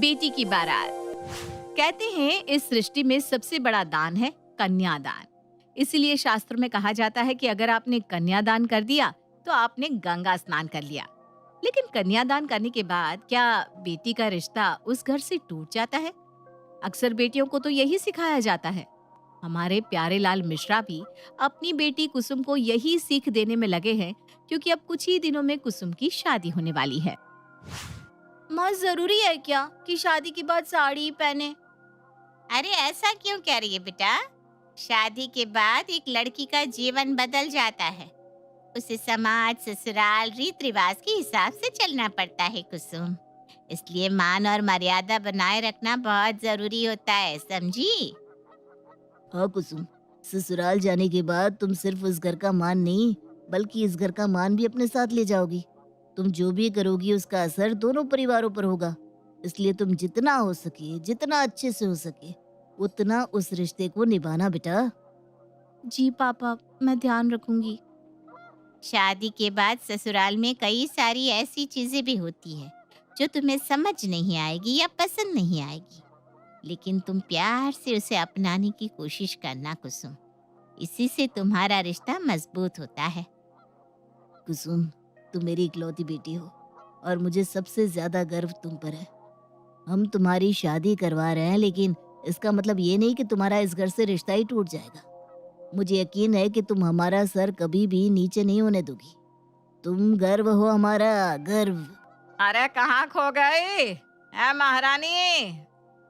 बेटी की बारात। कहते हैं इस सृष्टि में सबसे बड़ा दान है कन्यादान। इसीलिए शास्त्र में कहा जाता है कि अगर आपने कन्यादान कर दिया तो आपने गंगा स्नान कर लिया। लेकिन कन्यादान करने के बाद क्या बेटी का रिश्ता उस घर से टूट जाता है? अक्सर बेटियों को तो यही सिखाया जाता है। हमारे प्यारे लाल मिश्रा भी अपनी बेटी कुसुम को यही सीख देने में लगे हैं, क्योंकि अब कुछ ही दिनों में कुसुम की शादी होने वाली है। माँ, जरूरी है क्या कि शादी के बाद साड़ी पहने? अरे ऐसा क्यों कह रही है बेटा? शादी के बाद एक लड़की का जीवन बदल जाता है। उसे समाज, ससुराल, रीत रिवाज के हिसाब से चलना पड़ता है कुसुम। इसलिए मान और मर्यादा बनाए रखना बहुत जरूरी होता है, समझी? हाँ कुसुम, ससुराल जाने के बाद तुम सिर्फ उस घर का मान नहीं बल्कि इस घर का मान भी अपने साथ ले जाओगी। तुम जो भी करोगी उसका असर दोनों परिवारों पर होगा। इसलिए तुम जितना हो सके, जितना अच्छे से हो सके, उतना उस रिश्ते को निभाना बेटा। जी पापा, मैं ध्यान रखूंगी। शादी के बाद ससुराल में कई सारी ऐसी चीजें भी होती है जो तुम्हें समझ नहीं आएगी या पसंद नहीं आएगी, लेकिन तुम प्यार से उसे अपनाने की कोशिश करना कुसुम। इसी से तुम्हारा रिश्ता मजबूत होता है। कुसुम, तुम मेरी इकलौती बेटी हो और मुझे सबसे ज्यादा गर्व तुम पर है। हम तुम्हारी शादी करवा रहे हैं, लेकिन इसका मतलब ये नहीं कि तुम्हारा इस घर से रिश्ता ही टूट जाएगा। मुझे यकीन है कि तुम हमारा सर कभी भी नीचे नहीं होने दोगी। तुम गर्व हो, हमारा गर्व। अरे कहाँ खो गई है महारानी?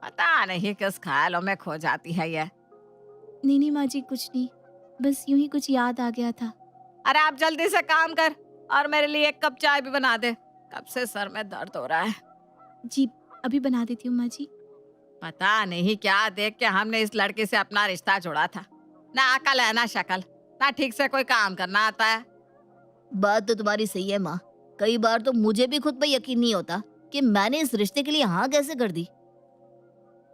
पता नहीं किस ख्यालों में खो जाती है ये। नहीं माँ जी, कुछ नहीं, बस यूं ही कुछ याद आ गया था। अरे आप जल्दी से काम कर और मेरे लिए एक कप चाय भी बना दे। कब से सर में दर्द हो रहा है। जी, अभी बना देती हूँ माँ जी। पता नहीं क्या देख के हमने इस लड़के से अपना रिश्ता जोड़ा था। ना अकल है ना शक्ल, ना ठीक से कोई काम करना आता है। बात तो तुम्हारी सही है माँ। कई बार तो मुझे भी खुद पे यकीन नहीं होता कि मैंने इस रिश्ते के लिए हाँ कैसे कर दी।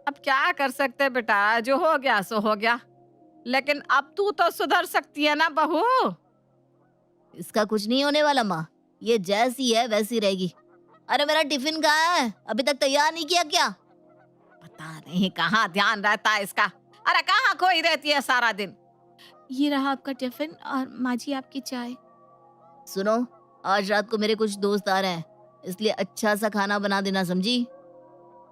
अब क्या कर सकते बेटा, जो हो गया सो हो गया। लेकिन अब तू तो सुधर सकती है ना बहू। इसका कुछ नहीं होने वाला माँ, ये जैसी है वैसी रहेगी। अरे मेरा टिफिन कहाँ है? अभी तक तैयार नहीं किया क्या? पता नहीं कहाँ ध्यान रहता है इसका। अरे कहाँ खोई रहती है सारा दिन। ये रहा आपका टिफिन और माँ जी आपकी चाय। सुनो, आज रात को मेरे कुछ दोस्त आ रहे हैं, इसलिए अच्छा सा खाना बना देना, समझी?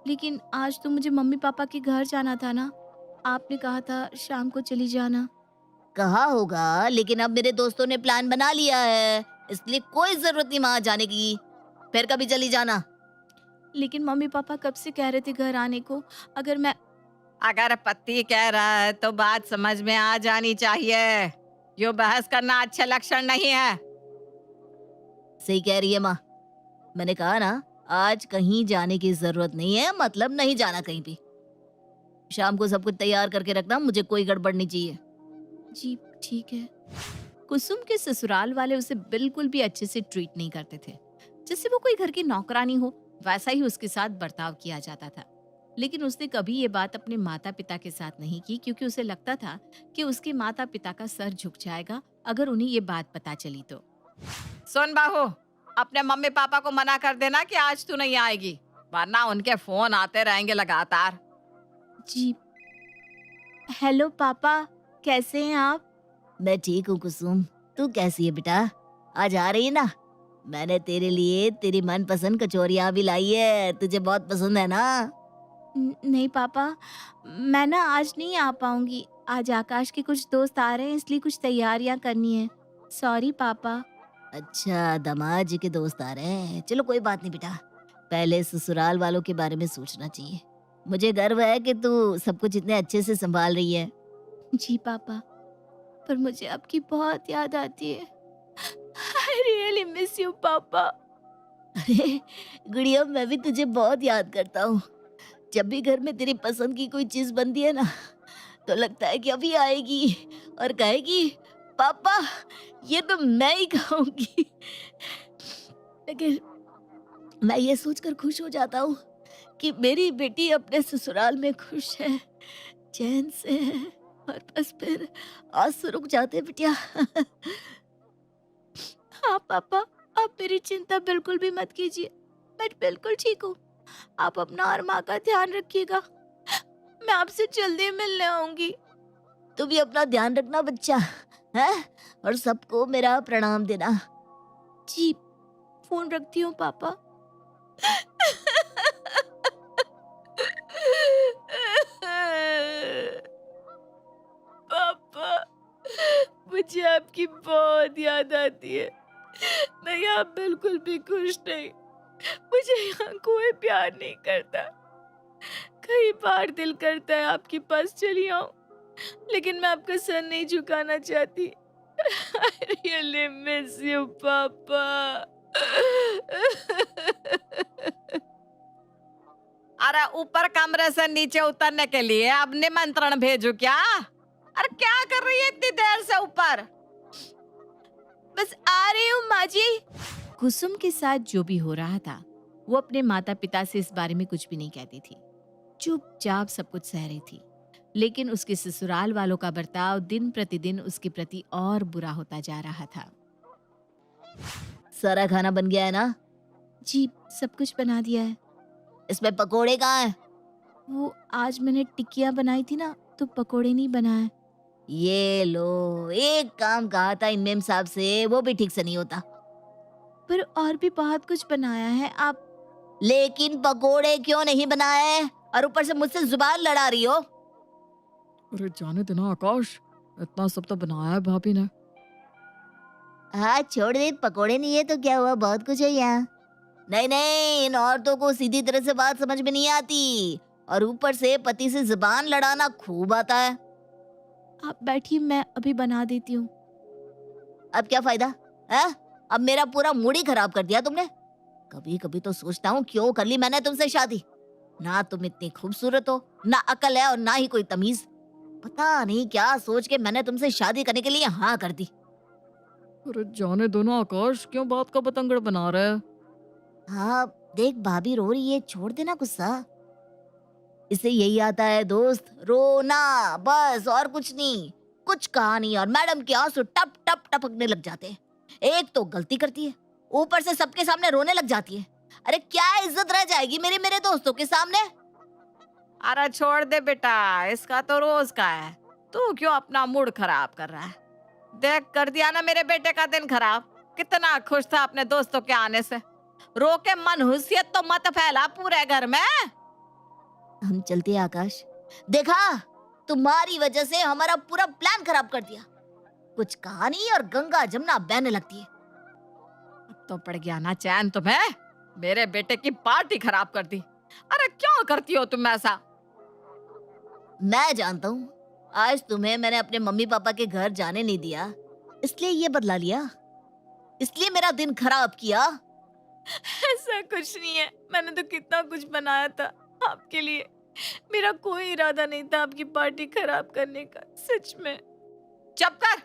लेकिन आज तो मुझे मम्मी पापा के घर जाना था ना, आपने कहा था शाम को चली जाना। कहा होगा, लेकिन अब मेरे दोस्तों ने प्लान बना लिया है, इसलिए कोई जरूरत नहीं वहां जाने की। फिर कभी चली जाना। लेकिन मम्मी पापा कब से कह रहे थे घर आने को। अगर पति कह रहा है तो बात समझ में आ जानी चाहिए। यो बहस करना अच्छे लक्षण नहीं है। सही कह रही है माँ। मैंने कहा ना, आज कहीं जाने की जरूरत नहीं है, मतलब नहीं जाना कहीं भी। शाम को सब कुछ तैयार करके रखना, मुझे कोई गड़बड़ नहीं चाहिए। जी ठीक है। कुसुम के ससुराल वाले उसे बिल्कुल भी अच्छे से ट्रीट नहीं करते थे। जैसे वो कोई घर की नौकरानी हो, वैसा ही उसके साथ बर्ताव किया जाता था। लेकिन उसने कभी ये बात अपने माता पिता के साथ नहीं की, क्योंकि उसे लगता था कि उसके माता पिता का सर झुक जाएगा अगर उन्हें ये बात पता चली तो। सुन बहू, अपने मम्मी पापा को मना कर देना कि आज तू नहीं आएगी, वरना उनके फोन आते रहेंगे लगातार। जी। हेलो पापा, कैसे हैं आप? मैं ठीक हूँ कुसुम, तू कैसी है बेटा? आज आ रही है ना? मैंने तेरे लिए तेरी मनपसंद कचौरियाँ भी लाई है, तुझे बहुत पसंद है ना? नहीं पापा, मैं ना आज नहीं आ पाऊंगी। आज आकाश के कुछ दोस्त आ रहे हैं, इसलिए कुछ तैयारियां करनी है। सॉरी पापा। अच्छा, दामाद जी के दोस्त आ रहे हैं। चलो कोई बात नहीं बेटा, पहले ससुराल वालों के बारे में सोचना चाहिए। मुझे गर्व है कि तू सब कुछ इतने अच्छे से संभाल रही है। जी पापा, पर मुझे आपकी बहुत याद आती है। आई रियली मिस यू पापा। अरे गुड़िया, मैं भी तुझे बहुत याद करता हूँ। जब भी घर में तेरी पसंद की कोई चीज बनती है ना, तो लगता है कि अभी आएगी और कहेगी, पापा ये तो मैं ही खाऊंगी। लेकिन मैं ये सोचकर खुश हो जाता हूँ कि मेरी बेटी अपने ससुराल में खुश है, चैन से है, और बस फिर आंसू रुक जाते बिटिया। हाँ पापा, आप मेरी चिंता बिल्कुल भी मत कीजिए, मैं बिल्कुल ठीक हूँ। आप अपना और माँ का ध्यान रखिएगा। मैं आपसे जल्दी मिलने आऊंगी। तू भी अपना ध्यान रखना बच्चा, है? और सबको मेरा प्रणाम देना। जी, फोन रखती हूँ पापा। पापा, मुझे आपकी बहुत याद आती है। मैं यहाँ बिल्कुल भी खुश नहीं। मुझे यहाँ कोई प्यार नहीं करता। कई बार दिल करता है आपके पास चली आऊं, लेकिन मैं आपका सर नहीं झुकाना चाहती। I really miss you, पापा। अरे ऊपर कमरे से नीचे उतरने के लिए अब निमंत्रण भेजू क्या? अरे क्या कर रही है इतनी देर से ऊपर? बस आ रही हूँ माँ जी। कुसुम के साथ जो भी हो रहा था वो अपने माता पिता से इस बारे में कुछ भी नहीं कहती थी। चुपचाप सब कुछ सह रही थी, लेकिन उसके ससुराल वालों का बर्ताव दिन प्रतिदिन उसके प्रति और बुरा होता जा रहा था। सारा खाना बन गया है ना? जी, सब कुछ बना दिया है। इसमें पकोड़े कहाँ हैं? वो आज मैंने टिक्कियाँ बनाई थी ना, तो पकोड़े नहीं बनाए। ये लो, एक काम कहा था इमाम साहब से, वो भी ठीक से नहीं होता। पर और भी बहुत कुछ बनाया है आप। लेकिन पकोड़े क्यों नहीं बनाए? और ऊपर से मुझसे जुबान लड़ा रही हो। अरे जाने देना आकाश, इतना सब तो बनाया है भाभी ने। हाँ छोड़ दे, पकोड़े नहीं है तो क्या हुआ, बहुत कुछ है यहाँ। नहीं नहीं, इन औरतों को सीधी तरह से बात समझ में नहीं आती, और ऊपर से पति से जुबान लड़ाना खूब आता है। आप बैठिए, मैं अभी बना देती हूँ। अब क्या फायदा है? अब मेरा पूरा मूड ही खराब कर दिया तुमने। कभी कभी तो सोचता हूँ क्यों कर ली मैंने तुमसे शादी। ना तुम इतनी खूबसूरत हो, ना अकल है, और ना ही कोई तमीज। पता नहीं क्या सोच के मैंने तुमसे शादी करने के लिए हाँ कर दी। अरे जाने दो ना आकाश, क्यों बात का बतंगड़ बना रहा है? हाँ देख, भाभी रो रही है, छोड़ देना गुस्सा। इसे यही आता है दोस्त, रोना बस, और कुछ नहीं। कुछ कहा नहीं और मैडम के आंसू टप टप टपकने लग जाते हैं। एक तो गलती करती है, ऊपर से सबके सामने रोने लग जाती है। अरे क्या इज्जत रह जाएगी मेरे दोस्तों के सामने? अरे छोड़ दे बेटा, इसका तो रोज का है। तू क्यों अपना मूड खराब कर रहा है? देख, कर दिया ना मेरे बेटे का दिन खराब। कितना खुश था अपने दोस्तों के आने से। रो के मनहूसियत तो मत फैला पूरे घर में। हम चलते हैं आकाश। देखा, तुम्हारी वजह से हमारा पूरा प्लान खराब कर दिया। कुछ कहा नहीं और गंगा जमुना बहने लगती है। अब तो पड़ गया ना चैन तुम्हें? मेरे बेटे की पार्टी खराब कर दी। अरे क्यों करती हो तुम ऐसा? मैं जानता हूँ, आज तुम्हें मैंने अपने मम्मी पापा के घर जाने नहीं दिया, इसलिए ये बदला लिया, इसलिए मेरा दिन खराब किया। ऐसा कुछ नहीं है, मैंने तो कितना कुछ बनाया था आपके लिए। मेरा कोई इरादा नहीं था आपकी पार्टी खराब करने का, सच में। चुप कर।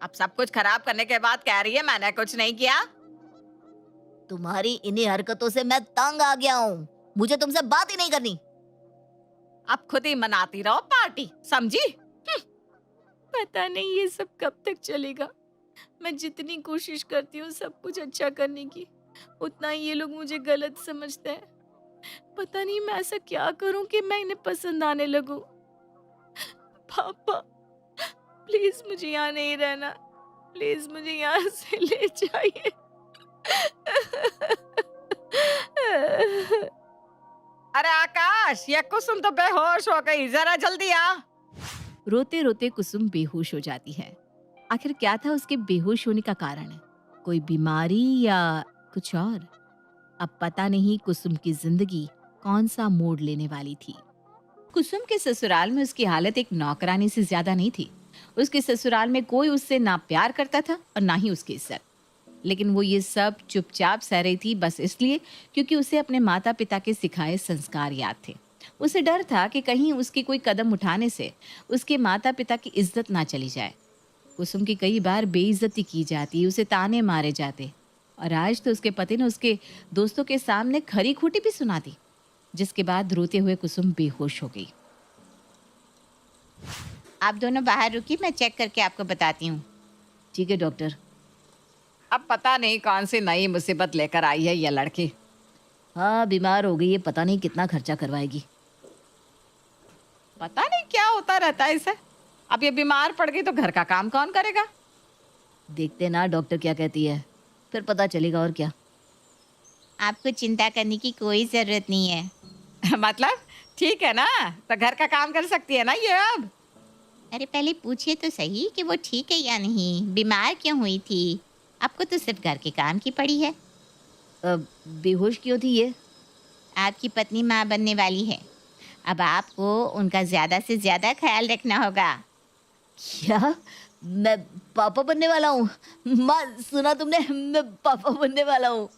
अब सब कुछ खराब करने के बाद कह रही है मैंने कुछ नहीं किया। तुम्हारी इन्हीं हरकतों से मैं तंग आ गया हूँ। मुझे तुमसे बात ही नहीं करनी। अब खुद ही मनाती रहो पार्टी, समझी? पता नहीं ये सब कब तक चलेगा। मैं जितनी कोशिश करती हूँ सब कुछ अच्छा करने की, उतना ही ये लोग मुझे गलत समझते हैं। पता नहीं मैं ऐसा क्या करूं कि मैं इन्हें पसंद आने लगूं। पापा प्लीज मुझे यहाँ नहीं रहना, प्लीज मुझे यहाँ से ले जाइए। अरे आकाश, ये कुसुम तो बेहोश हो गई, जरा जल्दी आ। रोते रोते कुसुम बेहोश हो जाती है। आखिर क्या था उसके बेहोश होने का कारण? कोई बीमारी या कुछ और? अब पता नहीं कुसुम की जिंदगी कौन सा मोड़ लेने वाली थी। कुसुम के ससुराल में उसकी हालत एक नौकरानी से ज्यादा नहीं थी। उसके ससुराल में कोई उससे ना प्यार करता था और ना ही उसकी इज्जत। लेकिन वो ये सब चुपचाप सह रही थी, बस इसलिए क्योंकि उसे अपने माता पिता के सिखाए संस्कार याद थे। उसे डर था कि कहीं उसके कोई कदम उठाने से उसके माता पिता की इज्जत ना चली जाए। कुसुम की कई बार बेइज्जती की जाती, उसे ताने मारे जाते, और आज तो उसके पति ने उसके दोस्तों के सामने खरी खोटी भी सुना दी, जिसके बाद रोते हुए कुसुम बेहोश हो गई। आप दोनों बाहर रुकिए, मैं चेक करके आपको बताती हूँ। ठीक है डॉक्टर। अब पता नहीं कौन सी नई मुसीबत लेकर आई है ये लड़की। हाँ, बीमार हो गई है, पता नहीं कितना खर्चा करवाएगी। पता नहीं क्या होता रहता है इसे। अब ये बीमार पड़ गई तो घर का काम कौन करेगा? देखते ना डॉक्टर क्या कहती है, फिर पता चलेगा और क्या। आपको चिंता करने की कोई जरूरत नहीं है। मतलब ठीक है ना, तो घर का काम कर सकती है ना ये अब। अरे पहले पूछिए तो सही कि वो ठीक है या नहीं, बीमार क्यों हुई थी। आपको तो सिर्फ घर के काम की पड़ी है। बेहोश क्यों थी ये? आपकी पत्नी माँ बनने वाली है, अब आपको उनका ज़्यादा से ज़्यादा ख्याल रखना होगा। क्या? मैं पापा बनने वाला हूँ? माँ, सुना तुमने, मैं पापा बनने वाला हूँ।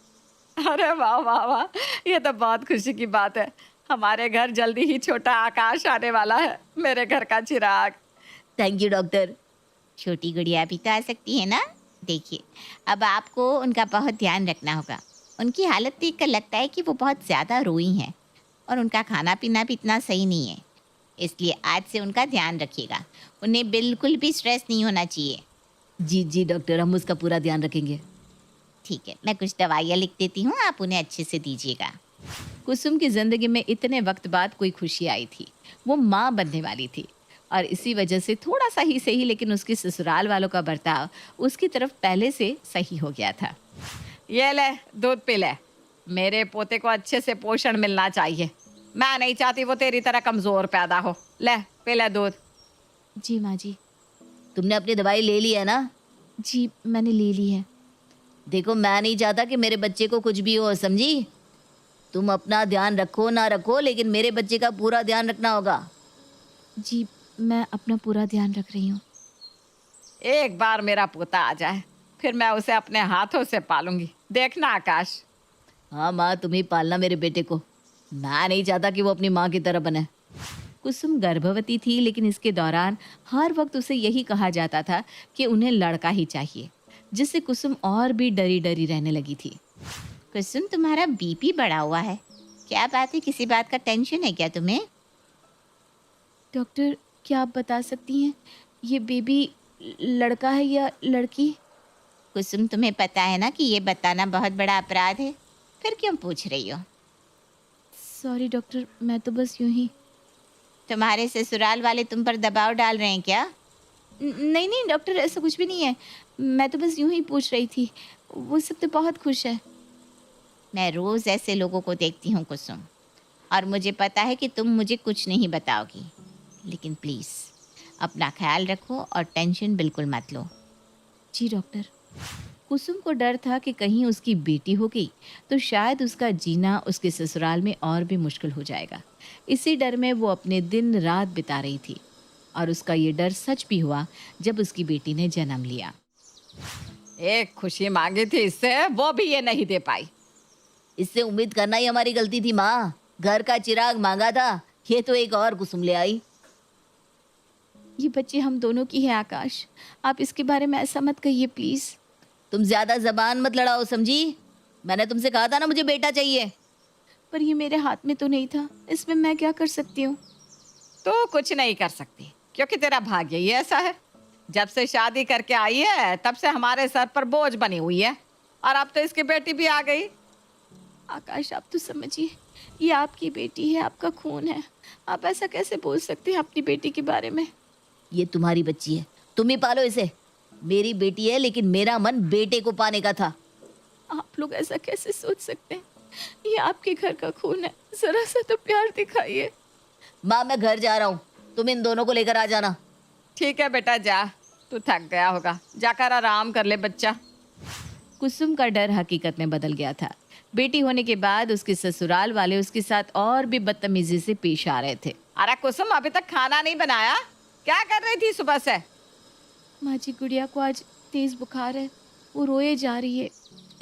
अरे वाह वाह वाह, ये तो बहुत खुशी की बात है। हमारे घर जल्दी ही छोटा आकाश आने वाला है, मेरे घर का चिराग। Thank you doctor. छोटी गुड़िया भी तो आ सकती है ना। देखिए, अब आपको उनका बहुत ध्यान रखना होगा। उनकी हालत देखकर लगता है कि वो बहुत ज़्यादा रोई हैं और उनका खाना पीना भी इतना सही नहीं है, इसलिए आज से उनका ध्यान रखिएगा। उन्हें बिल्कुल भी स्ट्रेस नहीं होना चाहिए। जी जी डॉक्टर, हम उसका पूरा ध्यान रखेंगे। ठीक है, मैं कुछ दवाइयाँ लिख देती हूँ, आप उन्हें अच्छे से दीजिएगा। कुसुम की जिंदगी में इतने वक्त बाद कोई खुशी आई थी। वो माँ बनने वाली थी और इसी वजह से थोड़ा सा ही सही, लेकिन उसके ससुराल वालों का बर्ताव उसकी तरफ पहले से सही हो गया था। ये ले दूध पी ले, मेरे पोते को अच्छे से पोषण मिलना चाहिए। मैं नहीं चाहती वो तेरी तरह कमजोर पैदा हो। ले पी ले दूध। जी माँ जी। तुमने अपनी दवाई ले ली है ना? जी मैंने ले ली है। देखो, मैं नहीं चाहता कि मेरे बच्चे को कुछ भी हो, समझी? तुम अपना ध्यान रखो ना रखो, लेकिन मेरे बच्चे का पूरा ध्यान रखना होगा। जी मैं अपना पूरा ध्यान रख रही हूँ। एक बार मेरा पोता आ जाए, फिर मैं उसे अपने हाथों से पालूंगी, देखना आकाश। हाँ माँ, तुम ही पालना मेरे बेटे को। मैं नहीं चाहता कि वो अपनी माँ की तरह बने। कुसुम गर्भवती थी, लेकिन इसके दौरान हर वक्त उसे यही कहा जाता था कि उन्हें लड़का ही चाहिए, जिससे कुसुम और भी डरी डरी रहने लगी थी। कुसुम, तुम्हारा बीपी बढ़ा हुआ है, क्या बात है? किसी बात का टेंशन है क्या तुम्हें? डॉक्टर, क्या आप बता सकती हैं ये बेबी लड़का है या लड़की? कुसुम, तुम्हें पता है ना कि ये बताना बहुत बड़ा अपराध है, फिर क्यों पूछ रही हो? सॉरी डॉक्टर, मैं तो बस यूं ही। तुम्हारे ससुराल वाले तुम पर दबाव डाल रहे हैं क्या? नहीं नहीं डॉक्टर, ऐसा कुछ भी नहीं है, मैं तो बस यूं ही पूछ रही थी। वो सब तो बहुत खुश है। मैं रोज़ ऐसे लोगों को देखती हूँ कुसुम, और मुझे पता है कि तुम मुझे कुछ नहीं बताओगी, लेकिन प्लीज़ अपना ख्याल रखो और टेंशन बिल्कुल मत लो। जी डॉक्टर। कुसुम को डर था कि कहीं उसकी बेटी हो गई तो शायद उसका जीना उसके ससुराल में और भी मुश्किल हो जाएगा। इसी डर में वो अपने दिन रात बिता रही थी, और उसका ये डर सच भी हुआ जब उसकी बेटी ने जन्म लिया। एक खुशी मांगी थी इससे, वो भी ये नहीं दे पाई। इससे उम्मीद करना ही हमारी गलती थी माँ। घर का चिराग मांगा था, ये तो एक और कुसुम ले आई। ये बच्चे हम दोनों की है आकाश, आप इसके बारे में ऐसा मत कहिए प्लीज़। तुम ज्यादा जबान मत लड़ाओ, समझी? मैंने तुमसे कहा था ना मुझे बेटा चाहिए। पर ये मेरे हाथ में तो नहीं था, इसमें मैं क्या कर सकती हूँ? तो कुछ नहीं कर सकती, क्योंकि तेरा भाग्य ही ऐसा है। जब से शादी करके आई है तब से हमारे सर पर बोझ बनी हुई है, और अब तो इसकी बेटी भी आ गई। आकाश, आप तो समझिए, ये आपकी बेटी है, आपका खून है। आप ऐसा कैसे बोल सकते हैं अपनी बेटी के बारे में? ये तुम्हारी बच्ची है, तुम ही पालो इसे। मेरी बेटी है, लेकिन मेरा मन बेटे को पाने का था। आप लोग ऐसा कैसे सोच सकते हैं? ये आपके घर का खून है, जरा सा तो प्यार दिखाइए। माँ, मैं घर जा रहा हूँ, तुम इन दोनों को लेकर आ जाना। ठीक है बेटा, जा, तू थक गया होगा, जाकर आराम कर ले बच्चा। कुसुम का डर हकीकत में बदल गया था। बेटी होने के बाद उसके ससुराल वाले उसके साथ और भी बदतमीजी से पेश आ रहे थे। अरे कुसुम, अभी तक खाना नहीं बनाया? क्या कर रही थी सुबह से? माँ जी, गुड़िया को आज तेज बुखार है, वो रोए जा रही है,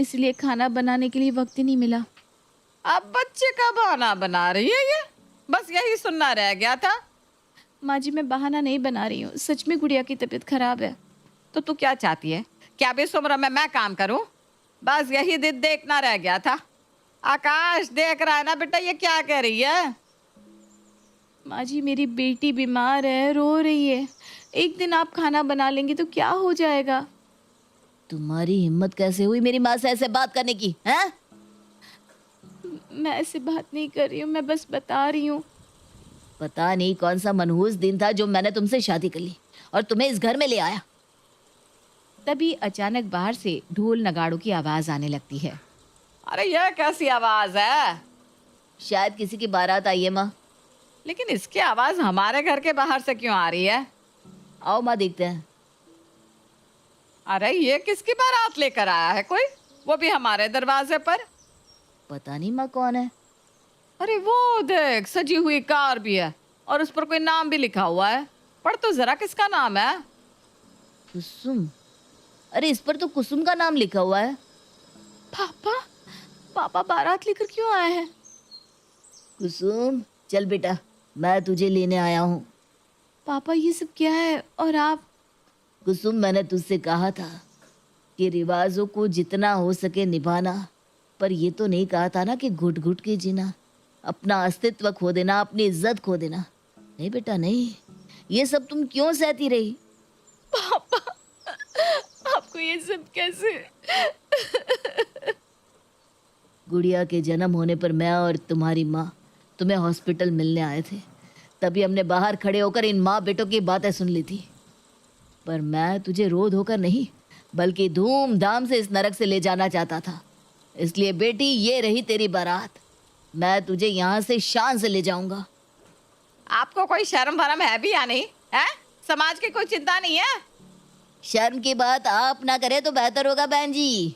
इसलिए खाना बनाने के लिए वक्त ही नहीं मिला। अब बच्चे का बहाना बना रही है ये, बस यही सुनना रह गया था। माँ जी, मैं बहाना नहीं बना रही हूँ, सच में गुड़िया की तबीयत खराब है। तो तू क्या चाहती है? क्या भी इस उम्र में मैं काम करूं? बस यही दिन देखना रह गया था। आकाश देख रहा है ना बेटा, ये क्या कह रही है? माँ जी, मेरी बेटी बीमार है, रो रही है। एक दिन आप खाना बना लेंगे तो क्या हो जाएगा? तुम्हारी हिम्मत कैसे हुई मेरी माँ से ऐसे बात करने की? हैं? मैं ऐसे बात नहीं कर रही हूँ, मैं बस बता रही हूँ। पता नहीं कौन सा मनहूस दिन था जो मैंने तुमसे शादी कर ली और तुम्हें इस घर में ले आया। तभी अचानक बाहर से ढोल नगाड़ों की आवाज आने लगती है। अरे यह कैसी आवाज है? शायद किसी की बारात आई है माँ। लेकिन इसकी आवाज हमारे घर के बाहर से क्यों आ रही है? आओ माँ, देखते हैं। अरे ये किसकी बारात लेकर आया है कोई, वो भी हमारे दरवाजे पर? पता नहीं माँ कौन है। अरे वो देख, सजी हुई कार भी है और उस पर कोई नाम भी लिखा हुआ है। पढ़ तो जरा, किसका नाम है? कुसुम। अरे इस पर तो कुसुम का नाम लिखा हुआ है। पापा, पापा बारात लेकर क्यों आए हैं? कुसुम चल बेटा, मैं तुझे लेने आया हूँ। पापा ये सब क्या है? और आप? कुसुम, मैंने तुझसे कहा था कि रिवाजों को जितना हो सके निभाना, पर ये तो नहीं कहा था ना कि घुट घुट के जीना, अपना अस्तित्व खो देना, अपनी इज्जत खो देना। नहीं बेटा नहीं, ये सब तुम क्यों सहती रही? पापा, आपको ये सब कैसे? गुड़िया के जन्म होने पर मैं और तुम्हारी माँ तुम्हें हॉस्पिटल मिलने आए थे। तभी हमने बाहर खड़े होकर इन माँ बेटों की बातें सुन ली थी। पर मैं तुझे रो धोकर नहीं, बल्कि धूमधाम से इस नरक से ले जाना चाहता था। इसलिए बेटी, ये रही तेरी बारात। मैं तुझे यहाँ से शान से ले जाऊंगा। आपको कोई शर्म भरम है भी या नहीं है? समाज की कोई चिंता नहीं है? शर्म की बात आप ना करें तो बेहतर होगा बहन जी।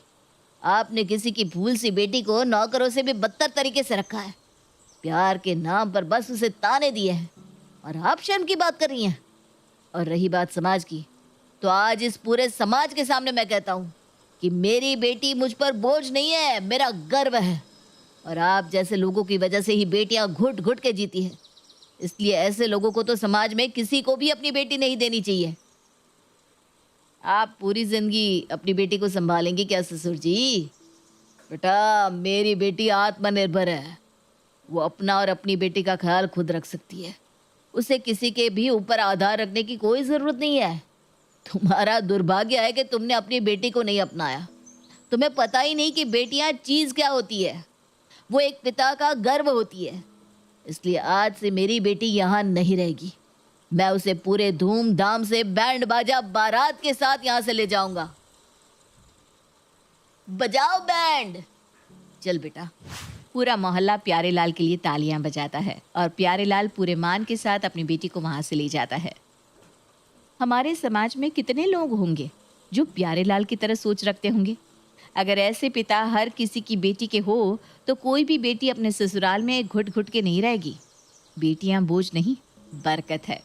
आपने किसी की भूल सी बेटी को नौकरों से भी बदतर तरीके से रखा है। प्यार के नाम पर बस उसे ताने दिए हैं और आप शर्म की बात कर रही हैं। और रही बात समाज की, तो आज इस पूरे समाज के सामने मैं कहता हूँ कि मेरी बेटी मुझ पर बोझ नहीं है, मेरा गर्व है। और आप जैसे लोगों की वजह से ही बेटियां घुट घुट के जीती हैं। इसलिए ऐसे लोगों को तो समाज में किसी को भी अपनी बेटी नहीं देनी चाहिए। आप पूरी जिंदगी अपनी बेटी को संभालेंगी क्या ससुर जी? बेटा, मेरी बेटी आत्मनिर्भर है। वो अपना और अपनी बेटी का ख्याल खुद रख सकती है। उसे किसी के भी ऊपर आधार रखने की कोई ज़रूरत नहीं है। तुम्हारा दुर्भाग्य है कि तुमने अपनी बेटी को नहीं अपनाया। तुम्हें पता ही नहीं कि बेटियां चीज़ क्या होती है। वो एक पिता का गर्व होती है। इसलिए आज से मेरी बेटी यहाँ नहीं रहेगी। मैं उसे पूरे धूमधाम से बैंड बाजा बारात के साथ यहाँ से ले जाऊंगा। बजाओ बैंड। चल बेटा। पूरा मोहल्ला प्यारेलाल के लिए तालियां बजाता है और प्यारेलाल पूरे मान के साथ अपनी बेटी को वहां से ले जाता है। हमारे समाज में कितने लोग होंगे जो प्यारेलाल की तरह सोच रखते होंगे? अगर ऐसे पिता हर किसी की बेटी के हो तो कोई भी बेटी अपने ससुराल में घुट घुट के नहीं रहेगी। बेटियां बोझ नहीं, बरकत है।